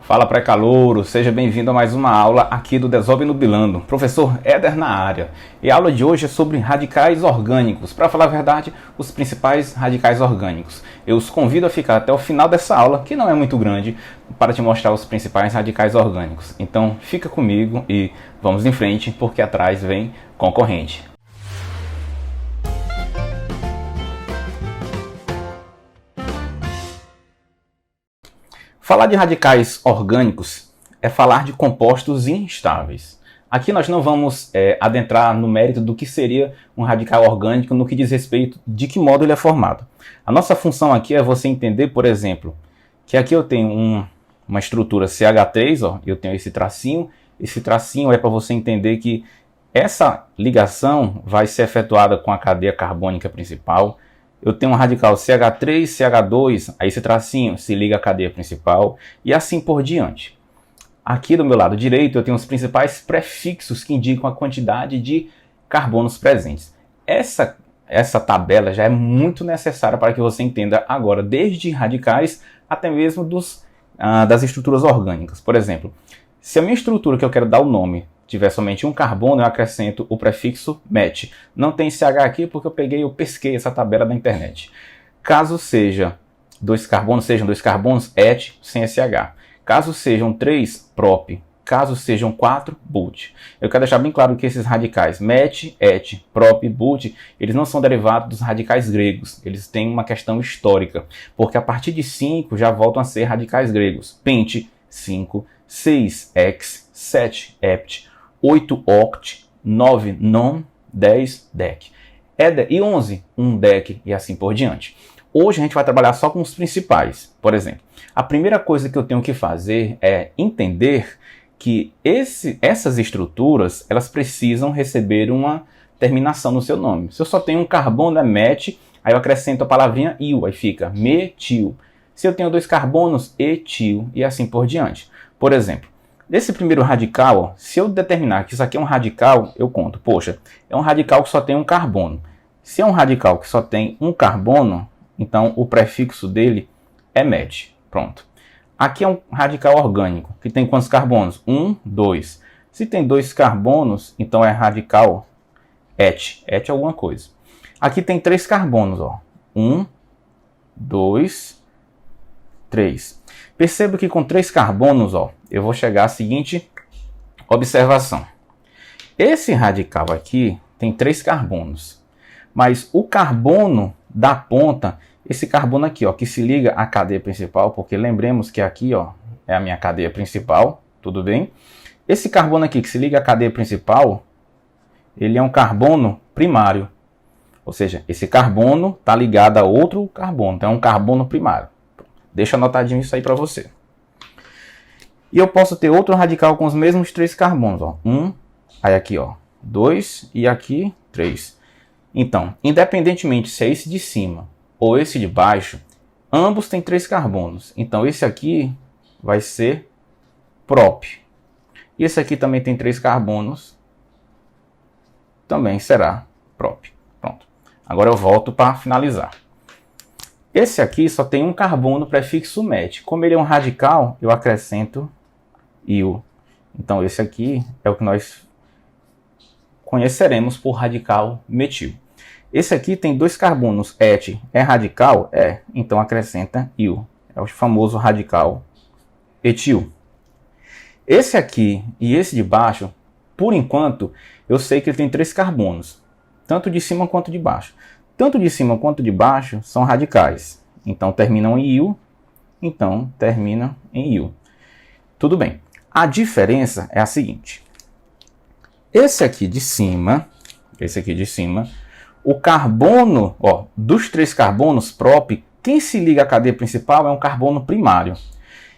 Fala pré-calouro, seja bem-vindo a mais uma aula aqui do Desobnubilando. Professor Éder na área. E a aula de hoje é sobre radicais orgânicos. Para falar a verdade, os principais radicais orgânicos. Eu os convido a ficar até o final dessa aula, que não é muito grande, para te mostrar os principais radicais orgânicos. Então fica comigo e vamos em frente, porque atrás vem concorrente. Falar de radicais orgânicos é falar de compostos instáveis. Aqui nós não vamos adentrar no mérito do que seria um radical orgânico no que diz respeito de que modo ele é formado. A nossa função aqui é você entender, por exemplo, que aqui eu tenho uma estrutura CH3, ó, eu tenho esse tracinho é para você entender que essa ligação vai ser efetuada com a cadeia carbônica principal. Eu tenho um radical CH3, CH2, aí esse tracinho se liga à cadeia principal e assim por diante. Aqui do meu lado direito eu tenho os principais prefixos que indicam a quantidade de carbonos presentes. Essa tabela já é muito necessária para que você entenda agora, desde radicais até mesmo das estruturas orgânicas. Por exemplo, se a minha estrutura que eu quero dar o nome tiver somente um carbono, eu acrescento o prefixo MET. Não tem CH aqui porque eu pesquei essa tabela da internet. Caso sejam dois carbonos, ET sem SH. Caso sejam 3, prop. Caso sejam 4, but. Eu quero deixar bem claro que esses radicais MET, ET, prop, but, eles não são derivados dos radicais gregos. Eles têm uma questão histórica, porque a partir de 5 já voltam a ser radicais gregos. Pent, 5, 6, hex, 7, hept, 8 oct, 9 non, 10 dec. E 11, 1 dec e assim por diante. Hoje a gente vai trabalhar só com os principais. Por exemplo, a primeira coisa que eu tenho que fazer é entender que essas estruturas elas precisam receber uma terminação no seu nome. Se eu só tenho um carbono, é MET, aí eu acrescento a palavrinha il, aí fica metil. Se eu tenho 2 carbonos, etil e assim por diante. Por exemplo, nesse primeiro radical, ó, se eu determinar que isso aqui é um radical, eu conto, poxa, é um radical que só tem um carbono. Se é um radical que só tem um carbono, então o prefixo dele é MET. Pronto. Aqui é um radical orgânico, que tem quantos carbonos? 1, 2. Se tem 2 carbonos, então é radical ET. ET é alguma coisa. Aqui tem 3 carbonos, ó. 1, 2, 3. Perceba que com 3 carbonos, ó, eu vou chegar à seguinte observação. Esse radical aqui tem 3 carbonos, mas o carbono da ponta, esse carbono aqui, ó, que se liga à cadeia principal, porque lembremos que aqui, ó, é a minha cadeia principal, tudo bem? Esse carbono aqui que se liga à cadeia principal, ele é um carbono primário. Ou seja, esse carbono está ligado a outro carbono, então é um carbono primário. Deixa anotadinho isso aí para você. E eu posso ter outro radical com os mesmos 3 carbonos. Ó. 1, aí aqui, ó, 2 e aqui 3. Então, independentemente se é esse de cima ou esse de baixo, ambos têm 3 carbonos. Então, esse aqui vai ser prop. E esse aqui também tem 3 carbonos. Também será prop. Pronto. Agora eu volto para finalizar. Esse aqui só tem um carbono prefixo MET. Como ele é um radical, eu acrescento il. Então esse aqui é o que nós conheceremos por radical metil. Esse aqui tem 2 carbonos, ET. É radical? É. Então acrescenta il. É o famoso radical etil. Esse aqui e esse de baixo, por enquanto, eu sei que ele tem 3 carbonos. Tanto de cima quanto de baixo. Tanto de cima quanto de baixo são radicais. Então terminam em il, então terminam em il. Tudo bem. A diferença é a seguinte. Esse aqui de cima, o carbono, ó, dos 3 carbonos prop, quem se liga à cadeia principal é um carbono primário.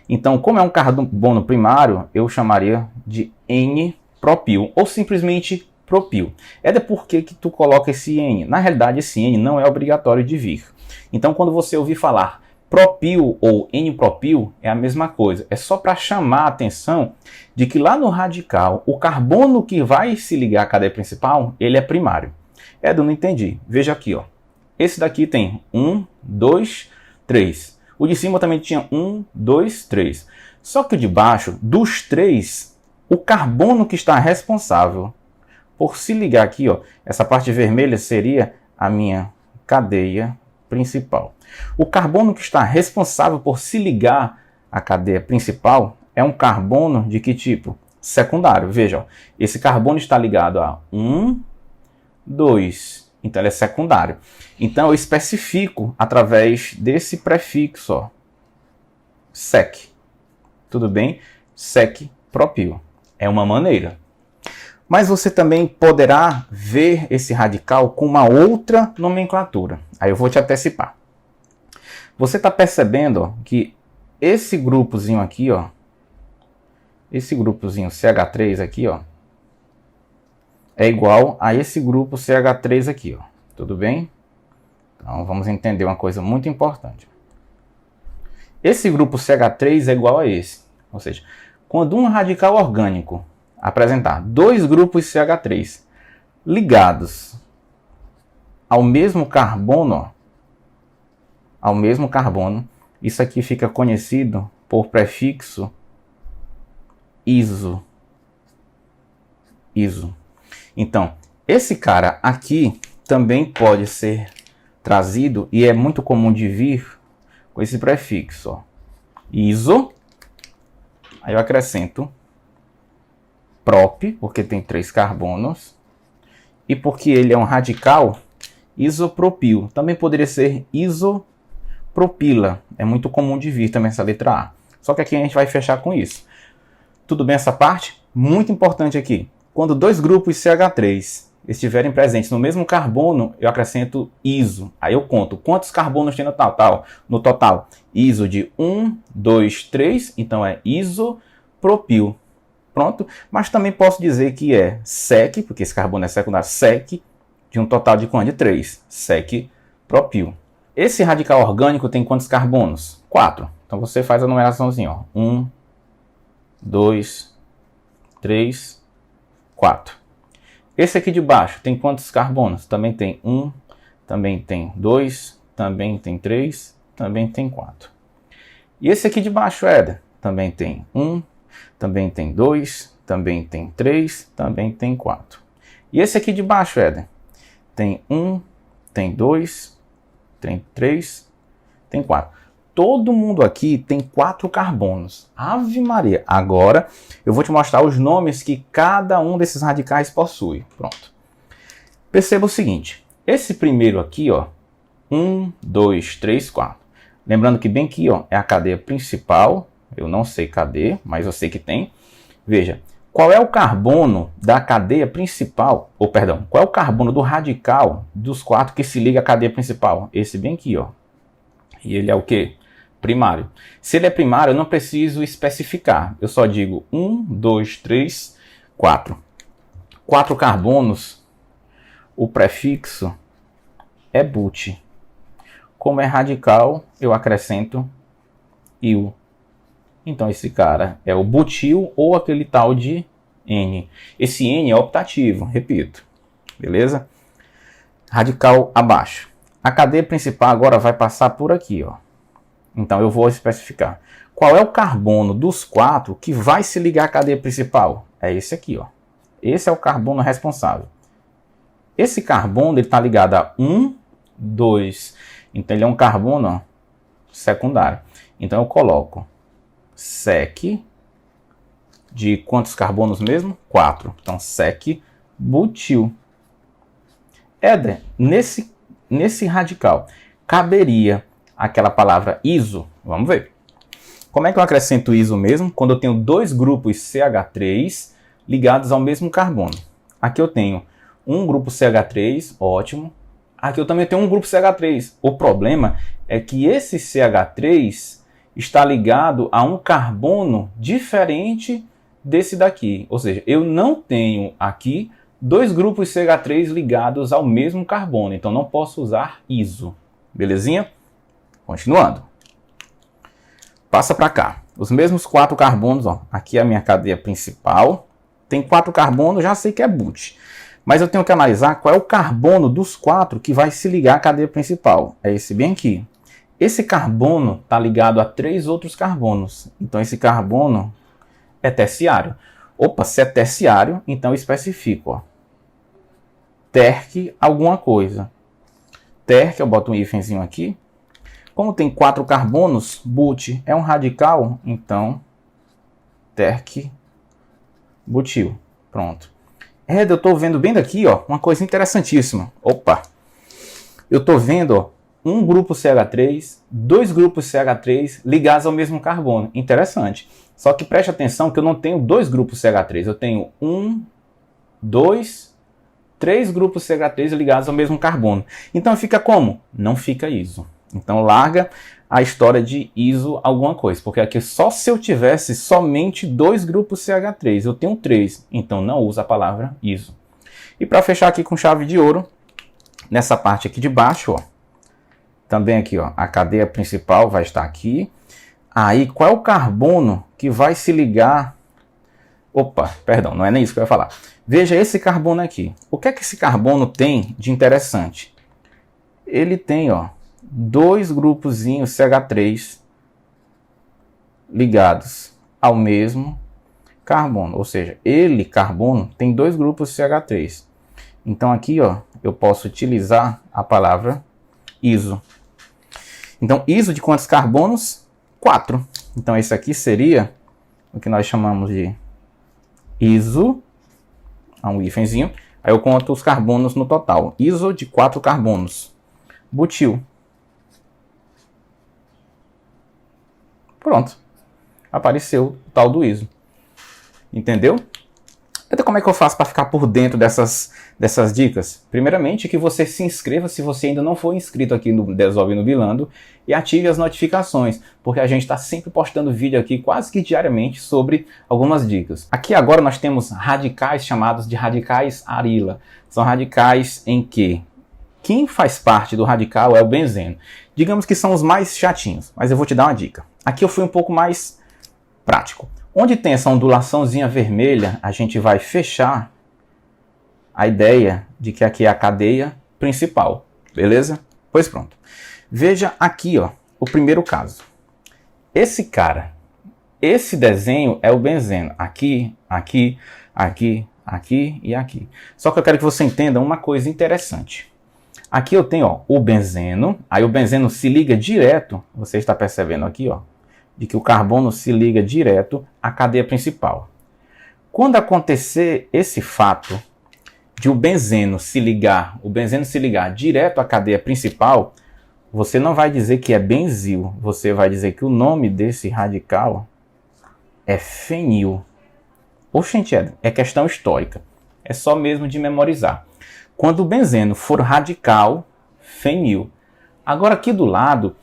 Então, como é um carbono primário, eu chamaria de N-propil, ou simplesmente propil. É de por que tu coloca esse N. Na realidade, esse N não é obrigatório de vir. Então, quando você ouvir falar propil ou N-propil, é a mesma coisa. É só para chamar a atenção de que lá no radical, o carbono que vai se ligar à cadeia principal, ele é primário. Não entendi. Veja aqui, ó. Esse daqui tem 1, 2, 3. O de cima também tinha 1, 2, 3. Só que o de baixo, dos três, o carbono que está responsável por se ligar aqui, ó, essa parte vermelha seria a minha cadeia principal. O carbono que está responsável por se ligar à cadeia principal é um carbono de que tipo? Secundário. Veja, ó, esse carbono está ligado a 1, 2. Então ele é secundário. Então eu especifico através desse prefixo, ó, sec. Tudo bem? Sec-propil. É uma maneira. Mas você também poderá ver esse radical com uma outra nomenclatura. Aí eu vou te antecipar. Você está percebendo, ó, que esse grupozinho aqui, ó, esse grupozinho CH3 aqui, ó, é igual a esse grupo CH3 aqui, ó. Tudo bem? Então vamos entender uma coisa muito importante. Esse grupo CH3 é igual a esse. Ou seja, quando um radical orgânico apresentar dois grupos CH3 ligados ao mesmo carbono, isso aqui fica conhecido por prefixo iso. Então, esse cara aqui também pode ser trazido, e é muito comum de vir com esse prefixo, ó, iso. Aí eu acrescento prop, porque tem 3 carbonos, e porque ele é um radical, isopropil. Também poderia ser isopropila. É muito comum de vir também essa letra A. Só que aqui a gente vai fechar com isso. Tudo bem essa parte? Muito importante aqui. Quando dois grupos CH3 estiverem presentes no mesmo carbono, eu acrescento iso. Aí eu conto quantos carbonos tem no total. No total, iso de 1, 2, 3, então é isopropil. Pronto? Mas também posso dizer que é sec, porque esse carbono é secundário, sec, de um total de quanto? De 3. Sec-propil. Esse radical orgânico tem quantos carbonos? 4. Então você faz a numeraçãozinha, ó. 1, 2, 3, 4. Esse aqui de baixo tem quantos carbonos? Também tem 1, também tem 2, também tem 3, também tem 4. E esse aqui de baixo, Éder, também tem 1, também tem 2, também tem 3, também tem 4. E esse aqui de baixo, Éder, tem 1, tem 2, tem 3, tem 4. Todo mundo aqui tem 4 carbonos. Ave Maria! Agora eu vou te mostrar os nomes que cada um desses radicais possui. Pronto. Perceba o seguinte. Esse primeiro aqui, ó, 1, 2, 3, 4. Lembrando que bem aqui, ó, é a cadeia principal. Eu não sei cadê, mas eu sei que tem. Veja, qual é o carbono da cadeia principal? Ou perdão, qual é o carbono do radical dos 4 que se liga à cadeia principal? Esse bem aqui, ó. E ele é o quê? Primário. Se ele é primário, eu não preciso especificar. Eu só digo 1, 2, 3, 4. 4 carbonos, o prefixo é but. Como é radical, eu acrescento il. Então esse cara é o butil ou aquele tal de N. Esse N é optativo, repito. Beleza? Radical abaixo. A cadeia principal agora vai passar por aqui, ó. Então eu vou especificar. Qual é o carbono dos 4 que vai se ligar à cadeia principal? É esse aqui, ó. Esse é o carbono responsável. Esse carbono está ligado a 1, 2. Então ele é um carbono, ó, secundário. Então eu coloco sec de quantos carbonos mesmo? 4. Então sec butil. Éder, nesse radical caberia aquela palavra iso? Vamos ver. Como é que eu acrescento iso mesmo? Quando eu tenho dois grupos CH3 ligados ao mesmo carbono. Aqui eu tenho um grupo CH3, ótimo. Aqui eu também tenho um grupo CH3. O problema é que esse CH3 está ligado a um carbono diferente desse daqui. Ou seja, eu não tenho aqui dois grupos CH3 ligados ao mesmo carbono. Então não posso usar iso. Belezinha? Continuando. Passa para cá. Os mesmos 4 carbonos, ó. Aqui é a minha cadeia principal. Tem 4 carbonos, já sei que é but. Mas eu tenho que analisar qual é o carbono dos 4 que vai se ligar à cadeia principal. É esse bem aqui. Esse carbono está ligado a 3 outros carbonos. Então, esse carbono é terciário. Opa, se é terciário, então eu especifico. Ó. Terc alguma coisa. Terc, eu boto um hífenzinho aqui. Como tem 4 carbonos, but é um radical, então terc butil. Pronto. Eu estou vendo bem daqui, ó, uma coisa interessantíssima. Opa! Eu estou vendo, ó, um grupo CH3, 2 grupos CH3 ligados ao mesmo carbono. Interessante. Só que preste atenção que eu não tenho 2 grupos CH3. Eu tenho 1, 2, 3 grupos CH3 ligados ao mesmo carbono. Então fica como? Não fica iso. Então larga a história de iso alguma coisa, porque aqui só se eu tivesse somente 2 grupos CH3, eu tenho 3, então não usa a palavra iso. E para fechar aqui com chave de ouro, nessa parte aqui de baixo, ó, também aqui, ó, a cadeia principal vai estar aqui. Aí qual é o carbono que vai se ligar? Opa, perdão, não é nem isso que eu ia falar. Veja esse carbono aqui. O que é que esse carbono tem de interessante? Ele tem, ó, 2 grupozinhos CH3 ligados ao mesmo carbono. Ou seja, ele, carbono, tem 2 grupos CH3. Então aqui, ó, eu posso utilizar a palavra iso. Então, iso de quantos carbonos? 4. Então esse aqui seria o que nós chamamos de iso, um hífenzinho. Aí eu conto os carbonos no total. Iso de 4 carbonos. Butil. Pronto. Apareceu o tal do iso. Entendeu? Então como é que eu faço para ficar por dentro dessas dicas? Primeiramente, que você se inscreva se você ainda não for inscrito aqui no Desolve no Bilando e ative as notificações, porque a gente está sempre postando vídeo aqui quase que diariamente sobre algumas dicas. Aqui agora nós temos radicais chamados de radicais arila. São radicais em que quem faz parte do radical é o benzeno. Digamos que são os mais chatinhos, mas eu vou te dar uma dica. Aqui eu fui um pouco mais prático. Onde tem essa ondulaçãozinha vermelha, a gente vai fechar a ideia de que aqui é a cadeia principal, beleza? Pois pronto. Veja aqui, ó, o primeiro caso. Esse cara, esse desenho é o benzeno. Aqui, aqui, aqui, aqui e aqui. Só que eu quero que você entenda uma coisa interessante. Aqui eu tenho, ó, o benzeno, aí o benzeno se liga direto, você está percebendo aqui, ó, de que o carbono se liga direto à cadeia principal. Quando acontecer esse fato de o benzeno se ligar direto à cadeia principal, você não vai dizer que é benzil, você vai dizer que o nome desse radical é fenil. Oxente, é questão histórica, é só mesmo de memorizar. Quando o benzeno for radical, fenil. Agora aqui do lado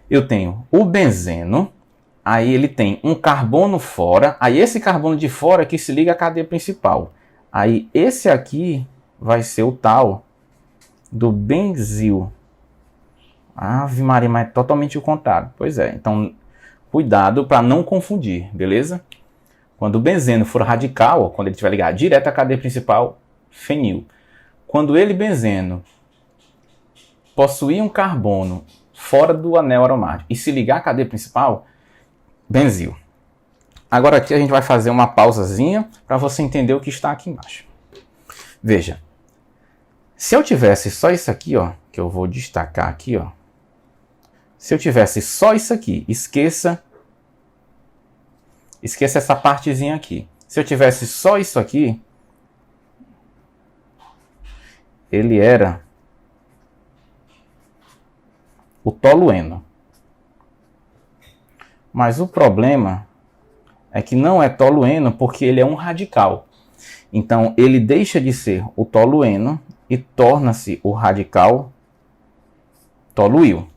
eu tenho o benzeno. Aí ele tem um carbono fora, aí esse carbono de fora que se liga à cadeia principal. Aí esse aqui vai ser o tal do benzil. Ave Maria, mas é totalmente o contrário. Pois é, então cuidado para não confundir, beleza? Quando o benzeno for radical, quando ele estiver ligado direto à cadeia principal, fenil. Quando ele, benzeno, possuir um carbono fora do anel aromático e se ligar à cadeia principal, benzil. Agora aqui a gente vai fazer uma pausazinha para você entender o que está aqui embaixo. Veja, se eu tivesse só isso aqui, ó, que eu vou destacar aqui, ó. Se eu tivesse só isso aqui, esqueça essa partezinha aqui. Se eu tivesse só isso aqui, ele era o tolueno. Mas o problema é que não é tolueno porque ele é um radical. Então ele deixa de ser o tolueno e torna-se o radical toluil.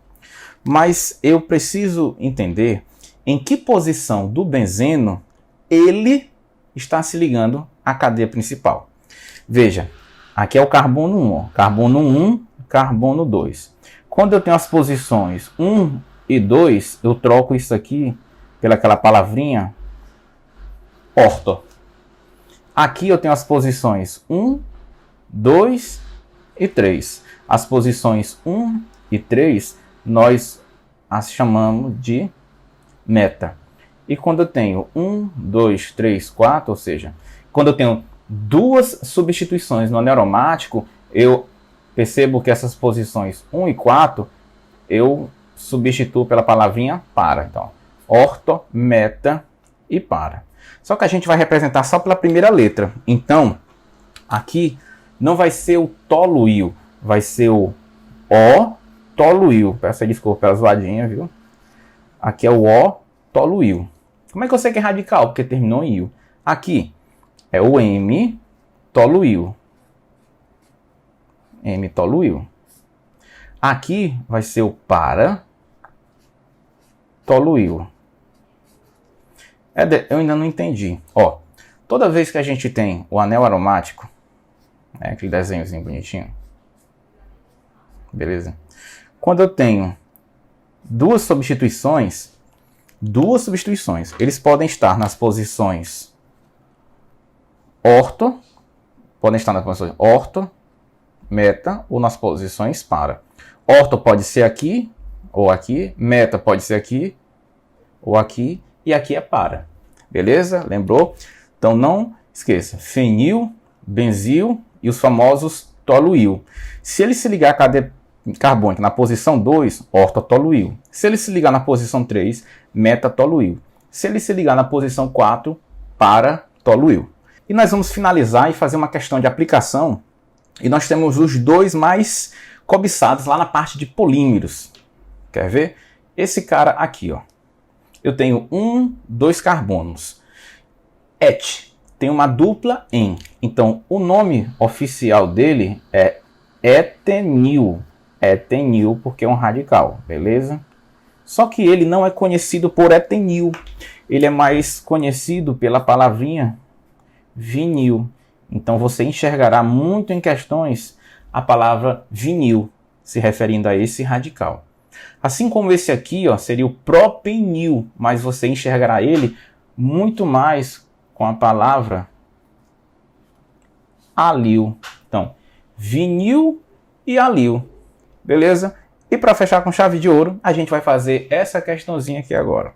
Mas eu preciso entender em que posição do benzeno ele está se ligando à cadeia principal. Veja, aqui é o carbono 1, ó, carbono 1, carbono 2. Quando eu tenho as posições 1 e 2, eu troco isso aqui pelaquela palavrinha orto. Aqui eu tenho as posições 1, 2 e 3. As posições 1 e 3 nós as chamamos de meta. E quando eu tenho 1, 2, 3, 4, ou seja, quando eu tenho duas substituições no anel aromático, eu percebo que essas posições 1 e 4, eu substituo pela palavrinha para. Então, orto, meta e para. Só que a gente vai representar só pela primeira letra. Então, aqui não vai ser o toluil, vai ser o O toluil. Peço desculpa pela zoadinha, viu? Aqui é o O toluil. Como é que eu sei que é radical? Porque terminou em il. Aqui é o M toluil. M toluil. Aqui vai ser o para toluil. Eu ainda não entendi. Ó, toda vez que a gente tem o anel aromático, aquele desenhozinho bonitinho, beleza? Quando eu tenho duas substituições, eles podem estar nas posições orto, meta ou nas posições para. Orto pode ser aqui ou aqui, meta pode ser aqui ou aqui, e aqui é para. Beleza? Lembrou? Então não esqueça, fenil, benzil e os famosos toluil. Se ele se ligar a cadeia carbônica na posição 2, ortotoluil. Se ele se ligar na posição 3, metatoluil. Se ele se ligar na posição 4, paratoluil. E nós vamos finalizar e fazer uma questão de aplicação. E nós temos os dois mais cobiçados lá na parte de polímeros. Quer ver? Esse cara aqui, ó. Eu tenho 2 carbonos. Et tem uma dupla em. Então, o nome oficial dele é etenil. Etenil porque é um radical, beleza? Só que ele não é conhecido por etenil. Ele é mais conhecido pela palavrinha vinil. Então, você enxergará muito em questões a palavra vinil, se referindo a esse radical. Assim como esse aqui, ó, seria o propenil, mas você enxergará ele muito mais com a palavra alil. Então, vinil e alil. Beleza? E para fechar com chave de ouro, a gente vai fazer essa questãozinha aqui agora.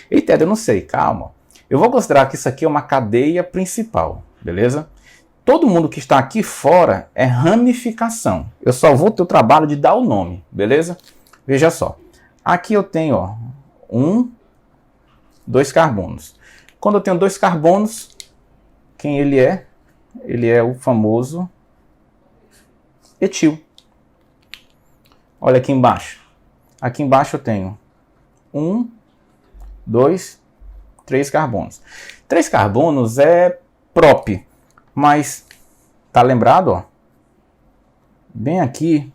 Eita, eu não sei, calma. Eu vou considerar que isso aqui é uma cadeia principal, beleza? Todo mundo que está aqui fora é ramificação. Eu só vou ter o trabalho de dar o nome, beleza? Veja só. Aqui eu tenho, ó, 2 carbonos. Quando eu tenho 2 carbonos, quem ele é? Ele é o famoso etil. Olha aqui embaixo. Aqui embaixo eu tenho 2, 3 carbonos. 3 carbonos é prop, mas tá lembrado, ó? Bem aqui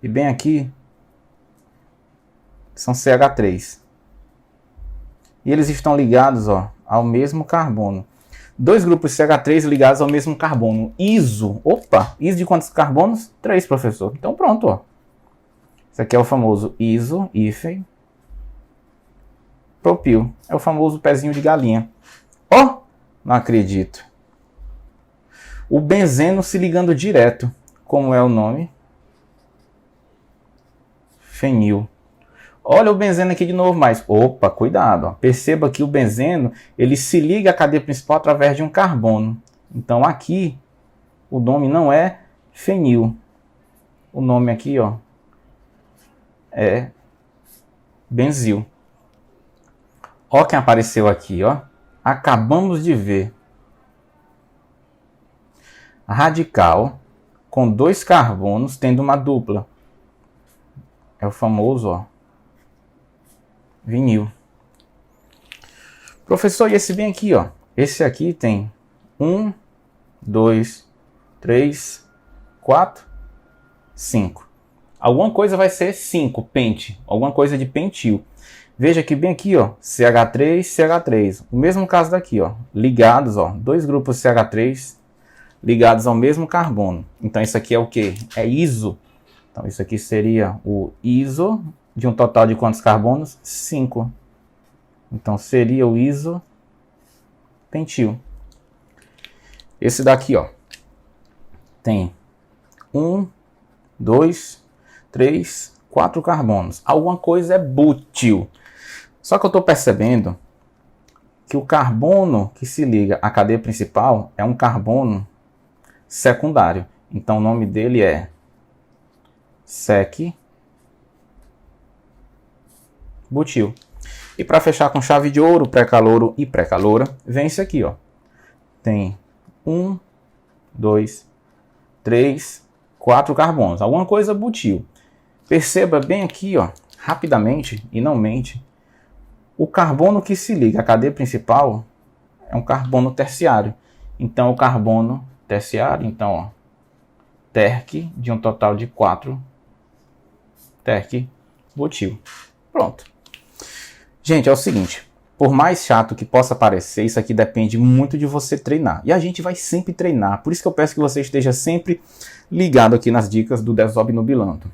e bem aqui são CH3. E eles estão ligados, ó, ao mesmo carbono. 2 grupos CH3 ligados ao mesmo carbono. Iso. Opa! Iso de quantos carbonos? 3, professor. Então pronto, ó. Isso aqui é o famoso iso, hífen, propil. É o famoso pezinho de galinha. Ó! Não acredito. O benzeno se ligando direto. Como é o nome? Fenil. Olha o benzeno aqui de novo, mas opa, cuidado. Ó. Perceba que o benzeno ele se liga à cadeia principal através de um carbono. Então aqui o nome não é fenil. O nome aqui, ó, é benzil. Ó quem apareceu aqui, ó. Acabamos de ver. Radical com 2 carbonos tendo uma dupla. É o famoso, ó, vinil. Professor, e esse bem aqui, ó? Esse aqui tem 1, 2, 3, 4, 5. Alguma coisa vai ser 5, pente. Alguma coisa de pentil. Veja que bem aqui, ó, CH3, CH3. O mesmo caso daqui, ó. Ligados, ó, 2 grupos CH3 ligados ao mesmo carbono. Então isso aqui é o quê? É iso. Então isso aqui seria o iso de um total de quantos carbonos? 5. Então seria o iso pentil. Esse daqui, ó, tem 1, 2, 3, 4 carbonos. Alguma coisa é bútil. Só que eu estou percebendo que o carbono que se liga à cadeia principal é um carbono secundário. Então o nome dele é sec-butil. E para fechar com chave de ouro, pré-calouro e pré-caloura, vem esse aqui, ó. Tem 1, 2, 3, 4 carbonos. Alguma coisa butil. Perceba bem aqui, ó, rapidamente, e não mente, o carbono que se liga à cadeia principal é um carbono terciário. Então, o carbono terciário, então, ó, terc, de um total de 4 terc-butil. Pronto. Gente, é o seguinte, por mais chato que possa parecer, isso aqui depende muito de você treinar. E a gente vai sempre treinar, por isso que eu peço que você esteja sempre ligado aqui nas dicas do Desobnubilando.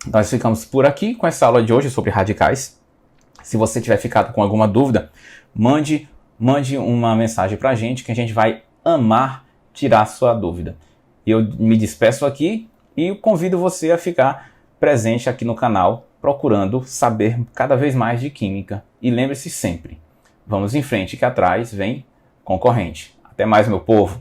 Nós ficamos por aqui com essa aula de hoje sobre radicais. Se você tiver ficado com alguma dúvida, mande uma mensagem para a gente que a gente vai amar tirar sua dúvida. E eu me despeço aqui e convido você a ficar presente aqui no canal, procurando saber cada vez mais de química. E lembre-se sempre, vamos em frente que atrás vem concorrente. Até mais, meu povo!